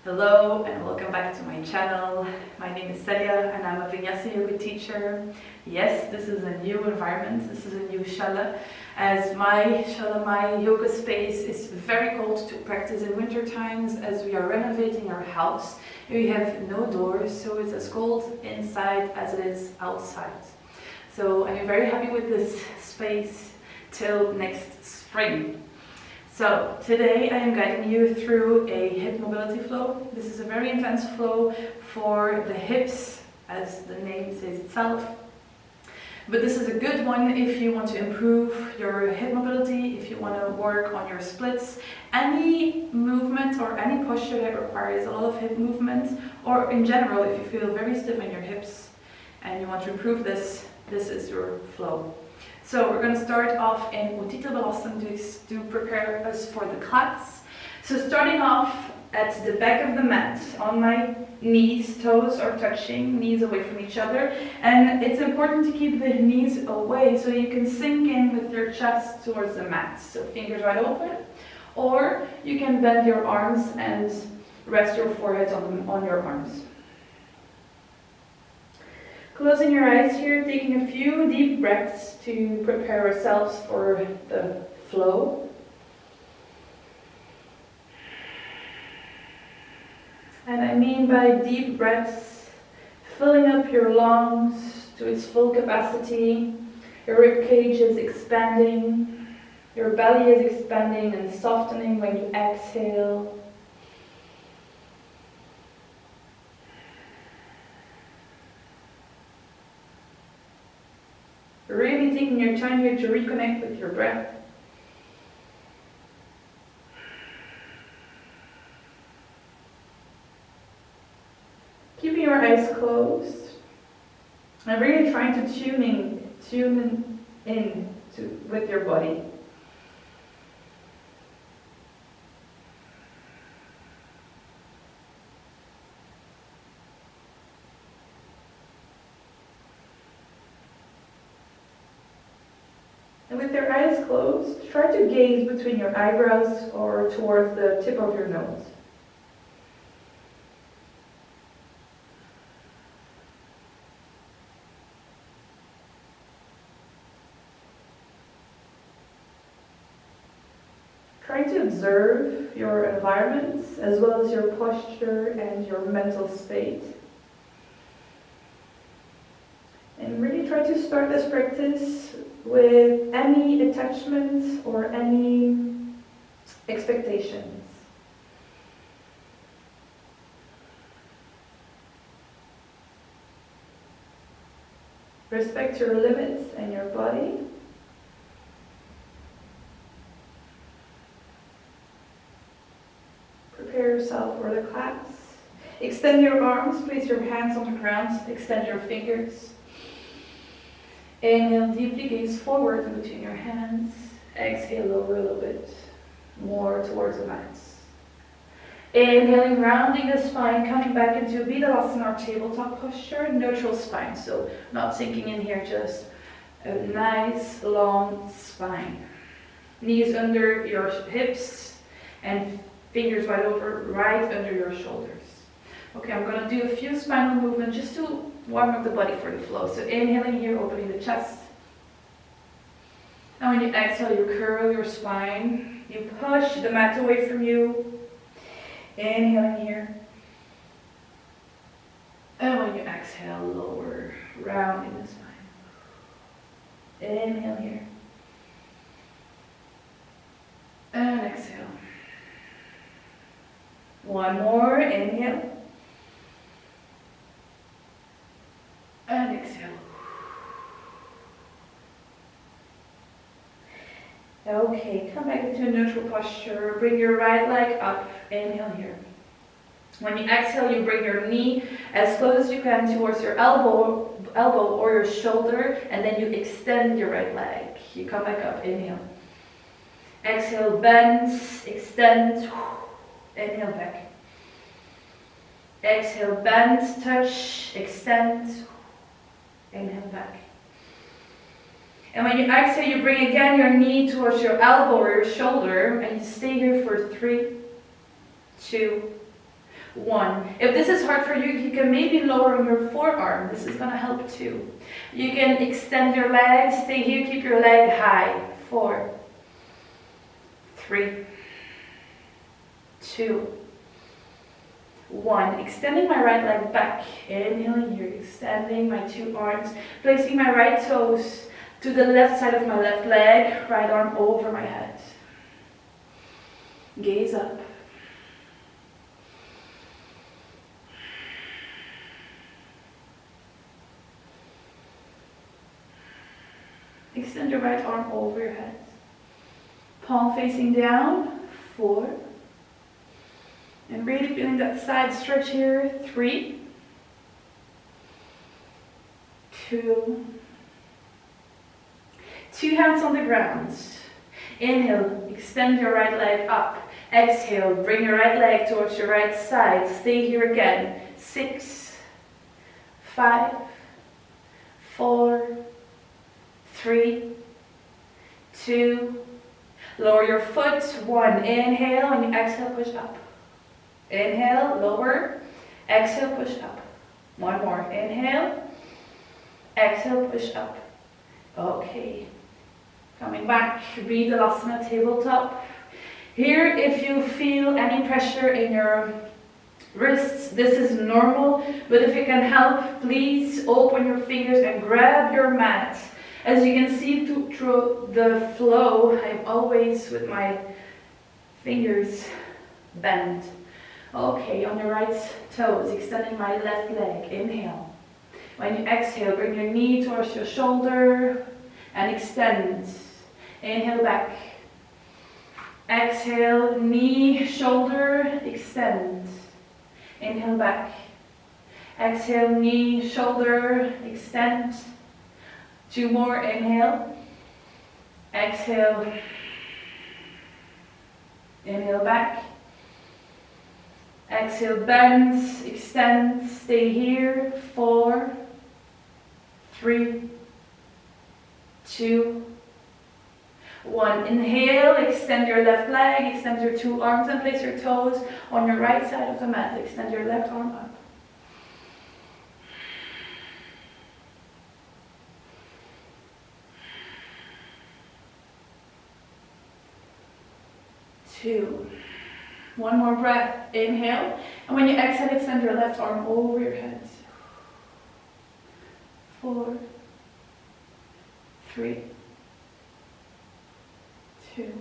Hello and welcome back to my channel. My name is Celia and I'm a Vinyasa yoga teacher. Yes, this is a new environment, this is a new shala. As my shala, my yoga space is very cold to practice in winter times as we are renovating our house. We have no doors, so it's as cold inside as it is outside. So I'm very happy with this space till next spring. So today I am guiding you through a hip mobility flow. This is a very intense flow for the hips, as the name says itself. But this is a good one if you want to improve your hip mobility, if you want to work on your splits, any movement or any posture that requires a lot of hip movement, or in general if you feel very stiff in your hips and you want to improve this, this is your flow. So we're going to start off in Uttita Balasana to prepare us for the class. So starting off at the back of the mat, on my knees, toes are touching, knees away from each other. And it's important to keep the knees away so you can sink in with your chest towards the mat. So fingers wide open, or you can bend your arms and rest your forehead on your arms. Closing your eyes here, taking a few deep breaths to prepare ourselves for the flow. And I mean by deep breaths, filling up your lungs to its full capacity. Your rib cage is expanding, your belly is expanding and softening when you exhale. Really taking your time here to reconnect with your breath. Keeping your eyes closed and really trying to tune in with your body. And with your eyes closed, try to gaze between your eyebrows or towards the tip of your nose. Try to observe your environment as well as your posture and your mental state. And really try to start this practice with any attachments or any expectations. Respect your limits and your body. Prepare yourself for the class. Extend your arms, place your hands on the ground, extend your fingers. Inhale deeply, gaze forward in between your hands. Exhale, lower a little bit more towards the mat. Inhaling, rounding the spine, coming back into Bisous or tabletop posture, neutral spine. So not sinking in here, just a nice long spine. Knees under your hips and fingers wide open right under your shoulders. Okay, I'm going to do a few spinal movements just to warm up the body for the flow. So inhaling here, opening the chest. And when you exhale, you curl your spine. You push the mat away from you. Inhaling here. And when you exhale, lower, rounding the spine. Inhale here. And exhale. One more, inhale. And exhale. Okay, come back into a neutral posture. Bring your right leg up. Inhale here. When you exhale, you bring your knee as close as you can towards your elbow or your shoulder, and then you extend your right leg. You come back up. Inhale. Exhale, bend, extend. Inhale back. Exhale, bend, touch, extend. Inhale back. And when you exhale, you bring again your knee towards your elbow or your shoulder, and you stay here for 3, 2, 1. If this is hard for you, you can maybe lower your forearm. This is going to help too. You can extend your legs, stay here, keep your leg high. 4, 3, 2, 1. Extending my right leg back. Inhaling here, extending my 2 arms, placing my right toes to the left side of my left leg, right arm over my head. Gaze up. Extend your right arm over your head. Palm facing down. 4. And really feeling that side stretch here. 3, 2. 2 hands on the ground. Inhale, extend your right leg up. Exhale, bring your right leg towards your right side. Stay here again. 6, 5, 4, 3, 2. Lower your foot. 1. Inhale, and you exhale, push up. Inhale, lower. Exhale, push up. 1 more. Inhale. Exhale, push up. Okay. Coming back, Bisous tabletop. Here, if you feel any pressure in your wrists, this is normal, but if it can help, please open your fingers and grab your mat. As you can see through the flow, I'm always with my fingers bent. Okay, on your right toes, extending my left leg. Inhale. When you exhale, bring your knee towards your shoulder and extend. Inhale back. Exhale, knee, shoulder, extend. Inhale back. Exhale, knee, shoulder, extend. 2 more, inhale. Exhale. Inhale back. Exhale, bend, extend, stay here. 4, 3, 2, 1. Inhale, extend your left leg, extend your 2 arms and place your toes on your right side of the mat. Extend your left arm up. 2. 1 more breath. Inhale. And when you exhale, extend your left arm over your head. 4, 3, 2,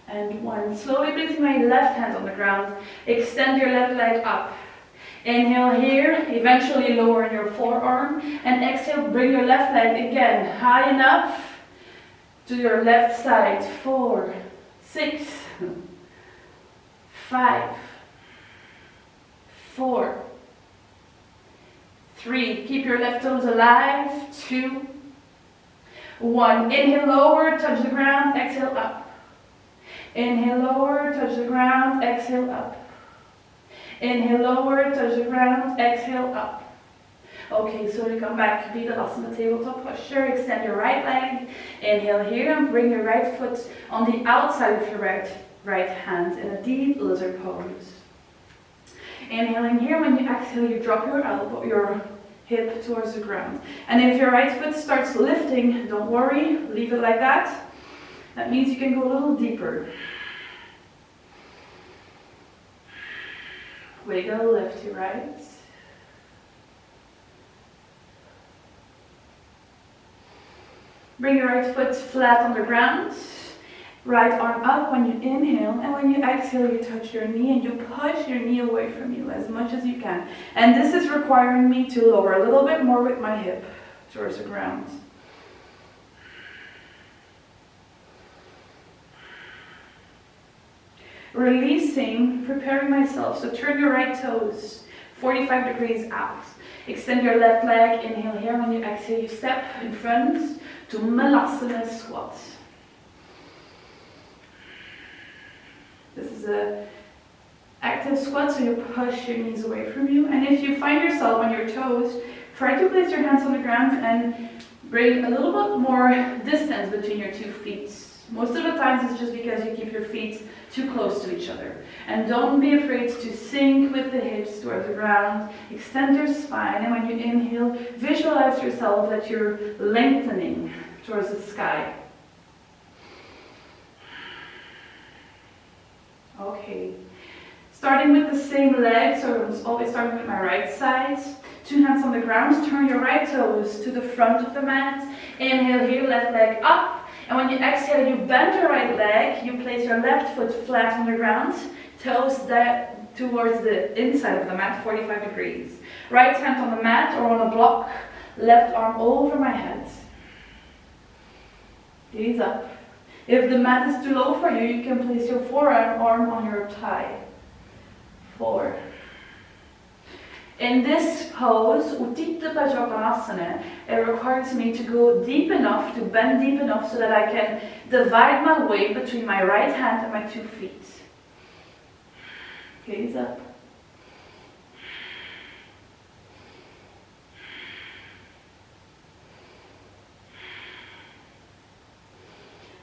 and 1. Slowly placing my left hand on the ground. Extend your left leg up. Inhale here, eventually lower your forearm. And exhale, bring your left leg again high enough to your left side. 4, 6, 5, 4, 3. Keep your left toes alive. 2, 1. Inhale, lower, touch the ground, exhale up. Inhale, lower, touch the ground, exhale up. Inhale, lower, touch the ground, exhale up. Okay, so we come back, Bisous tabletop posture. Extend your right leg. Inhale here and bring your right foot on the outside of your right hand in a deep lizard pose. Inhaling here, when you exhale, you drop your elbow, your hip towards the ground. And if your right foot starts lifting, don't worry, leave it like that. That means you can go a little deeper. Wiggle, lift your right. Bring your right foot flat on the ground. Right arm up when you inhale, and when you exhale, you touch your knee and you push your knee away from you as much as you can. And this is requiring me to lower a little bit more with my hip towards the ground. Releasing, preparing myself. So turn your right toes 45 degrees out. Extend your left leg. Inhale here. When you exhale, you step in front to Malasana squat. This is a active squat, so you push your knees away from you. And if you find yourself on your toes, try to place your hands on the ground and bring a little bit more distance between your 2 feet. Most of the times it's just because you keep your feet too close to each other. And don't be afraid to sink with the hips towards the ground. Extend your spine, and when you inhale, visualize yourself that you're lengthening towards the sky. Okay. Starting with the same leg, so I'm always starting with my right side. 2 hands on the ground, turn your right toes to the front of the mat. Inhale here, left leg up. And when you exhale, you bend your right leg, you place your left foot flat on the ground, toes towards the inside of the mat, 45 degrees. Right hand on the mat or on a block, left arm over my head. Gaze up. If the mat is too low for you, you can place your forearm on your thigh. 4. In this pose, Utthita Bhajanasana, it requires me to go deep enough, to bend deep enough so that I can divide my weight between my right hand and my 2 feet. Gaze up.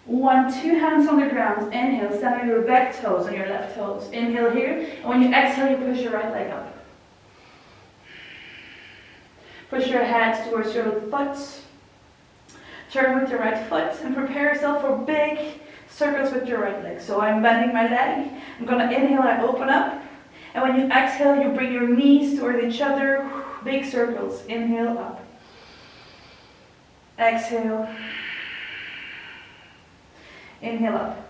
One, 2 hands on the ground. Inhale, stand on your back toes and your left toes. Inhale here, and when you exhale, you push your right leg up. Push your head towards your foot. Turn with your right foot and prepare yourself for big circles with your right leg. So I'm bending my leg. I'm going to inhale and open up. And when you exhale, you bring your knees towards each other. Big circles. Inhale up. Exhale. Inhale up.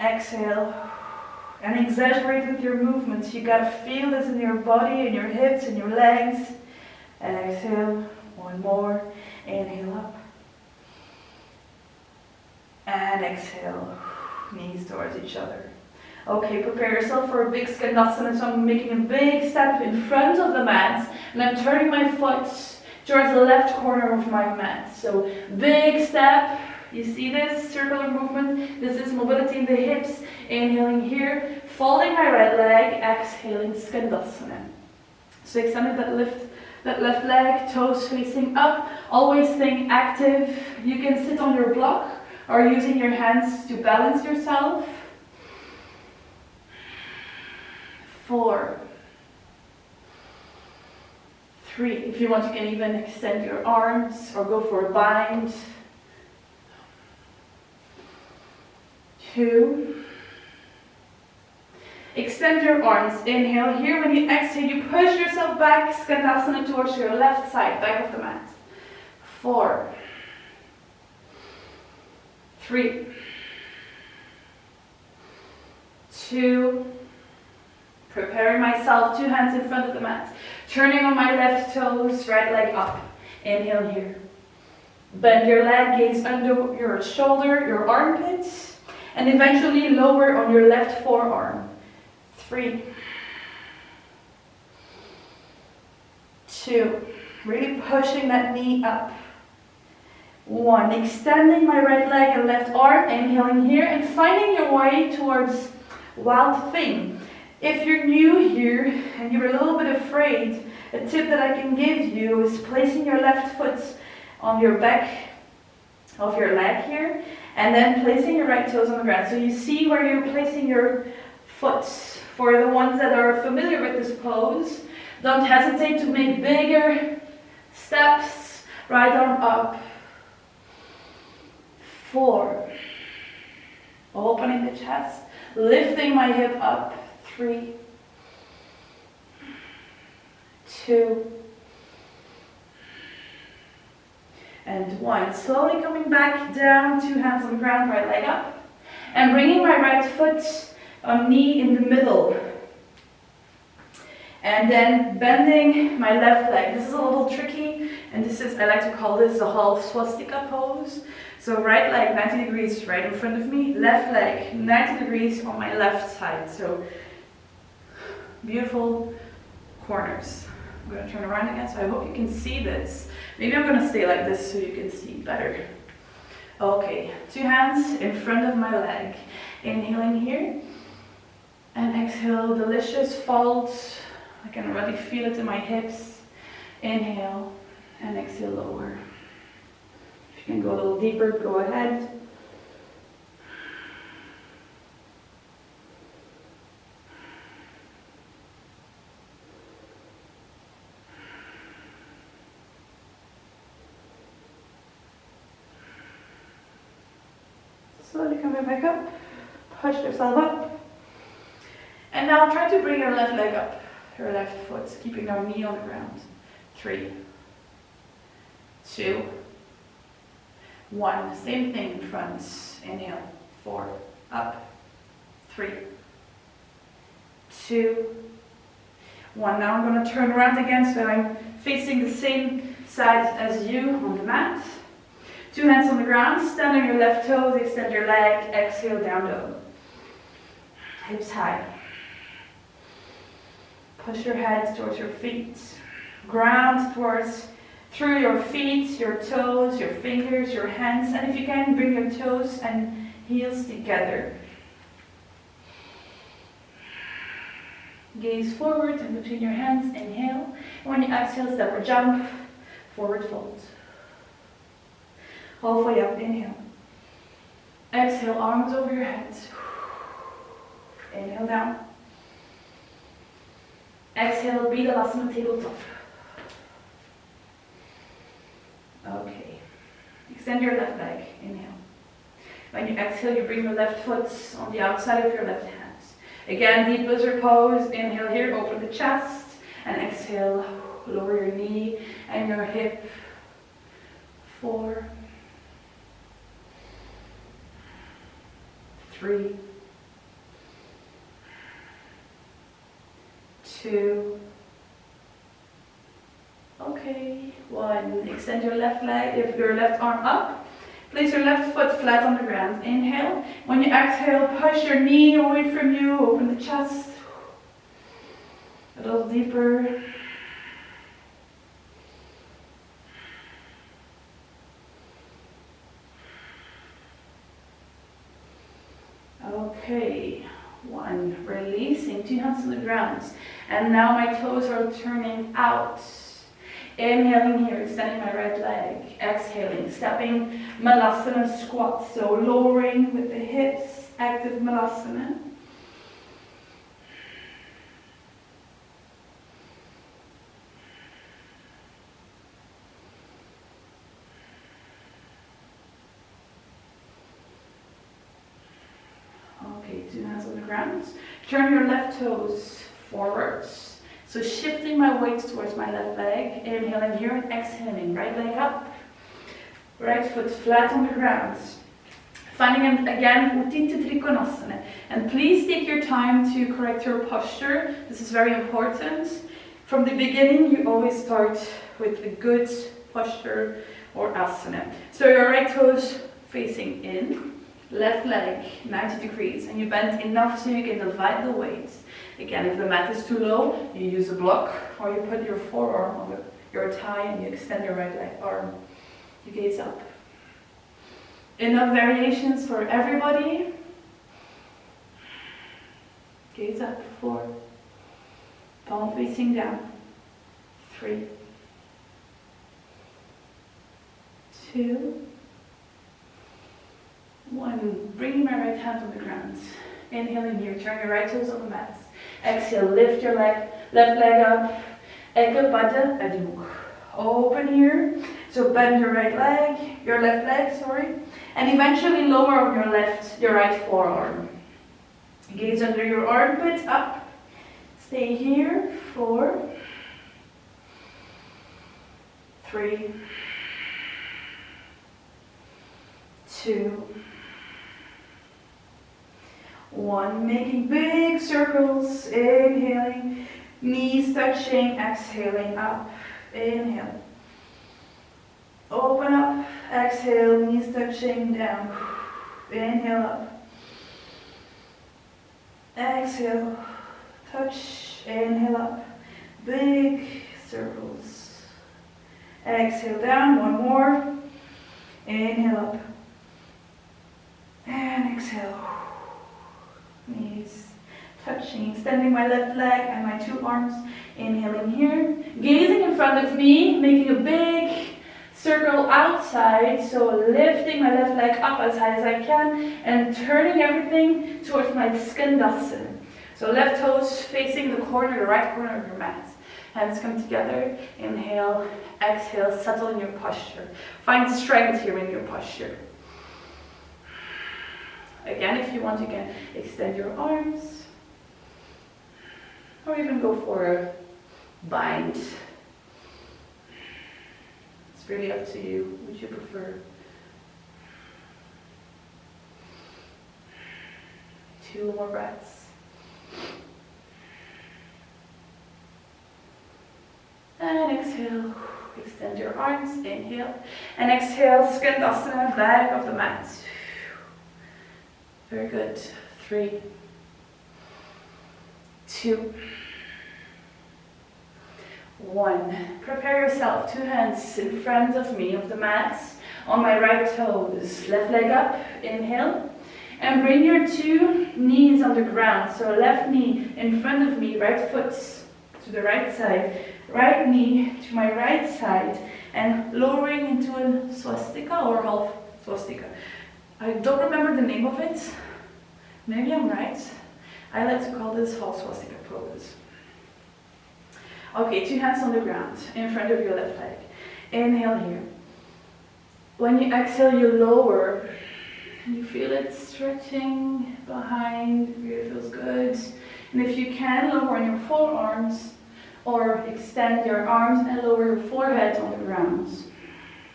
Exhale. And exaggerate with your movements. You gotta feel this in your body, in your hips, in your legs. Exhale. 1 more. Inhale up. And exhale. Knees towards each other. Okay, prepare yourself for a big Skandasana. So I'm making a big step in front of the mat. And I'm turning my foot towards the left corner of my mat. So big step. You see this circular movement? This is mobility in the hips. Inhaling here, folding my right leg, exhaling Skandasana. So extending that left leg, toes facing up, always staying active. You can sit on your block or using your hands to balance yourself. 4. 3. If you want, you can even extend your arms or go for a bind. 2. Extend your arms. Inhale here. When you exhale, you push yourself back. Skandasana towards your left side, back of the mat. 4. 3. 2. Preparing myself. 2 hands in front of the mat. Turning on my left toes, right leg up. Inhale here. Bend your leg, gaze under your shoulder, your armpits. And eventually lower on your left forearm. 3. 2. Really pushing that knee up. 1. Extending my right leg and left arm. Inhaling here and finding your way towards Wild Thing. If you're new here and you're a little bit afraid, a tip that I can give you is placing your left foot on your back of your leg here. And then placing your right toes on the ground. So you see where you're placing your foot. For the ones that are familiar with this pose, don't hesitate to make bigger steps. Right arm up. 4. Opening the chest. Lifting my hip up. 3. 2. And 1. Slowly coming back down, 2 hands on the ground, right leg up. And bringing my right foot on knee in the middle. And then bending my left leg. This is a little tricky, and this is, I like to call this the half swastika pose. So right leg 90 degrees right in front of me, left leg 90 degrees on my left side. So beautiful corners. I'm going to turn around again, so I hope you can see this. Maybe I'm going to stay like this so you can see better. Okay, 2 hands in front of my leg. Inhaling here. And exhale, delicious folds. I can already feel it in my hips. Inhale and exhale, lower. If you can go a little deeper, go ahead. Slowly coming back up. Push yourself up. And now try to bring your left leg up, your left foot, keeping your knee on the ground. 3, 2, 1. Same thing in front. Inhale. 4, up. 3, 2, 1. Now I'm going to turn around again so I'm facing the same side as you on the mat. 2 hands on the ground, stand on your left toes, extend your leg, exhale, down dog. Hips high. Push your head towards your feet. Ground through your feet, your toes, your fingers, your hands, and if you can, bring your toes and heels together. Gaze forward and between your hands, inhale. When you exhale, step or jump, forward fold. Halfway up, inhale. Exhale, arms over your head. Inhale down. Exhale, Bisous tabletop. Okay. Extend your left leg, inhale. When you exhale, you bring your left foot on the outside of your left hand. Again, deep lizard pose. Inhale here, open the chest. And exhale, lower your knee and your hip. 4, 3, 2, okay, 1. Extend your left leg, your left arm up. Place your left foot flat on the ground. Inhale. When you exhale, push your knee away from you. Open the chest. A little deeper. Okay. 1. Releasing. 2 hands on the ground. And now my toes are turning out. Inhaling here, extending my right leg. Exhaling, stepping Malasana squat. So lowering with the hips, active Malasana. Okay, 2 hands on the ground. Turn your left toes forwards. So shifting my weight towards my left leg, inhaling here and exhaling, right leg up, right foot flat on the ground. Finding again Uttita Trikonasana. And please take your time to correct your posture. This is very important. From the beginning, you always start with a good posture or asana. So your right toes facing in, left leg 90 degrees, and you bend enough so you can divide the weight. Again, if the mat is too low, you use a block, or you put your forearm on your thigh and you extend your right leg arm. You gaze up. Enough variations for everybody. Gaze up. 4. Palm facing down. 3. 2. 1. Bringing my right hand on the ground. Inhaling here, turn your right toes on the mat. Exhale, lift your left leg up. Ekapata Adimukh. Open here. So bend your left leg, sorry. And eventually lower on your right forearm. Gaze under your armpit, up. Stay here. 4. 3. 2. 1, making big circles, inhaling, knees touching, exhaling up, inhale. Open up, exhale, knees touching, down, inhale up. Exhale, touch, inhale up, big circles. Exhale down, 1 more, inhale up, and exhale. Knees touching, extending my left leg and my 2 arms. Inhaling here, gazing in front of me, making a big circle outside, so lifting my left leg up as high as I can and turning everything towards my skandasana. So left toes facing the corner, the right corner of your mat. Hands come together, inhale, exhale, settle in your posture. Find strength here in your posture. Again, if you want, you can extend your arms, or even go for a bind. It's really up to you, which you prefer. 2 more breaths. And exhale, extend your arms, inhale. And exhale, skandasana, back of the mat. Very good. 3, 2, 1. Prepare yourself. 2 hands in front of me, of the mat, on my right toes. Left leg up, inhale. And bring your 2 knees on the ground. So left knee in front of me, right foot to the right side. Right knee to my right side. And lowering into a swastika or half swastika. I don't remember the name of it. Maybe I'm right. I like to call this half swastika pose. Okay, 2 hands on the ground in front of your left leg. Inhale here. When you exhale, you lower. You feel it stretching behind. It really feels good. And if you can, lower on your forearms or extend your arms and lower your forehead on the ground.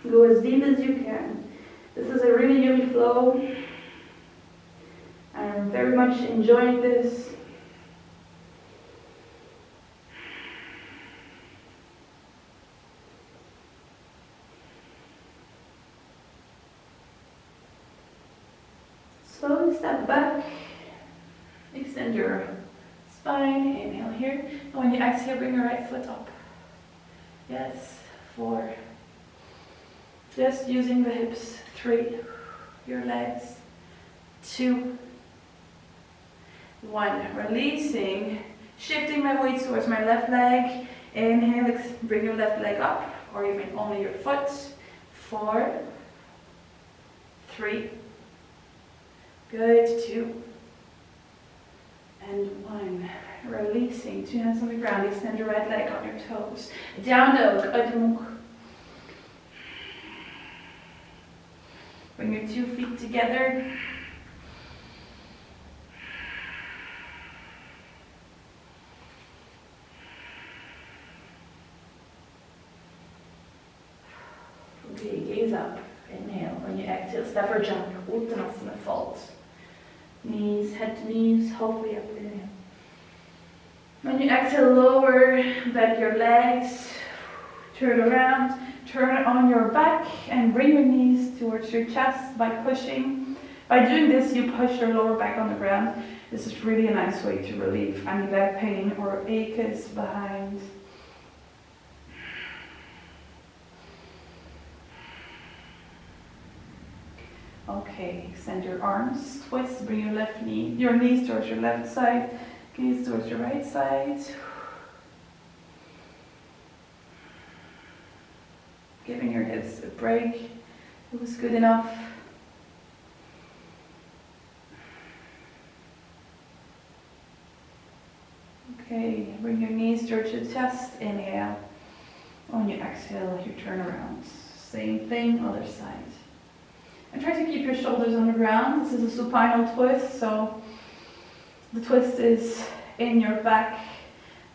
Go as deep as you can. This is a really yummy flow. I'm very much enjoying this. Slowly step back. Extend your spine. Inhale here. And when you exhale, bring your right foot up. Yes. 4. Just using the hips. 3. Your legs. 2. 1. Releasing. Shifting my weight towards my left leg. Inhale. Bring your left leg up. Or even only your foot. 4. 3. Good. 2. And 1. Releasing. 2 hands on the ground. Extend your right leg on your toes. Down dog. Admuk. Bring your 2 feet together. Okay, gaze up. Inhale. When you exhale, step or jump. Uttanasana, fold. Knees, head to knees, halfway up. Inhale. When you exhale, lower, bend your legs. Turn around. Turn on your back and bring your knees towards your chest by pushing. By doing this, you push your lower back on the ground. This is really a nice way to relieve any back pain or aches behind. Okay, extend your arms, twist, bring your knees towards your left side, gaze towards your right side. Giving your hips a break. It was good enough. Okay, bring your knees towards your chest. Inhale. On your exhale, you turn around. Same thing, other side. And try to keep your shoulders on the ground. This is a supinal twist, so the twist is in your back.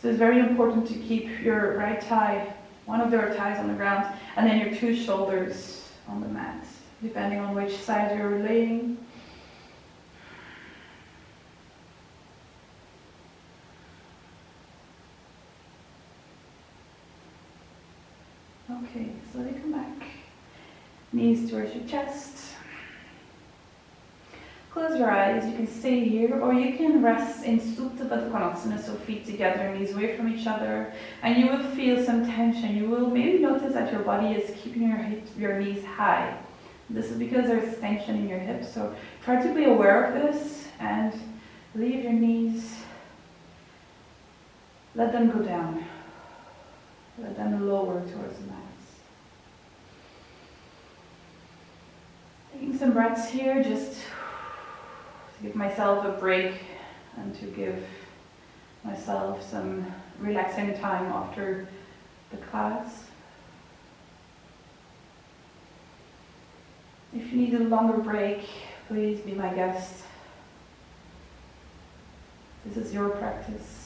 So it's very important to keep your right thigh, one of your thighs on the ground, and then your 2 shoulders on the mat, depending on which side you're laying. Okay, slowly come back. Knees towards your chest. Close your eyes, you can stay here, or you can rest in Supta Baddha Konasana, so feet together, knees away from each other, and you will feel some tension. You will maybe notice that your body is keeping your knees high. This is because there's tension in your hips, so try to be aware of this and leave your knees. Let them go down. Let them lower towards the mat. some breaths here, just to give myself a break and to give myself some relaxing time after the class. If you need a longer break, please be my guest. This is your practice.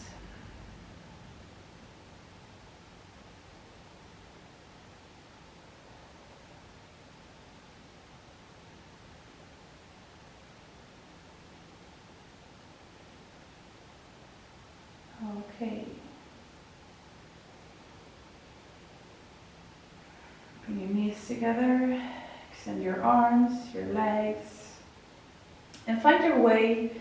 Okay. Bring your knees together, extend your arms, your legs, and find your way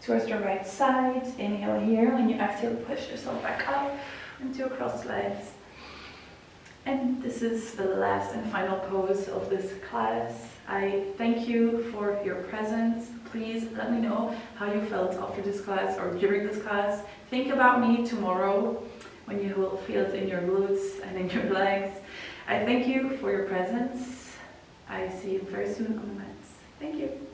towards the right side. Inhale here. When you exhale, push yourself back up into crossed legs. And this is the last and final pose of this class. I thank you for your presence. Please let me know how you felt after this class or during this class. Think about me tomorrow when you will feel it in your glutes and in your legs. I thank you for your presence. I see you very soon on the mats. Thank you.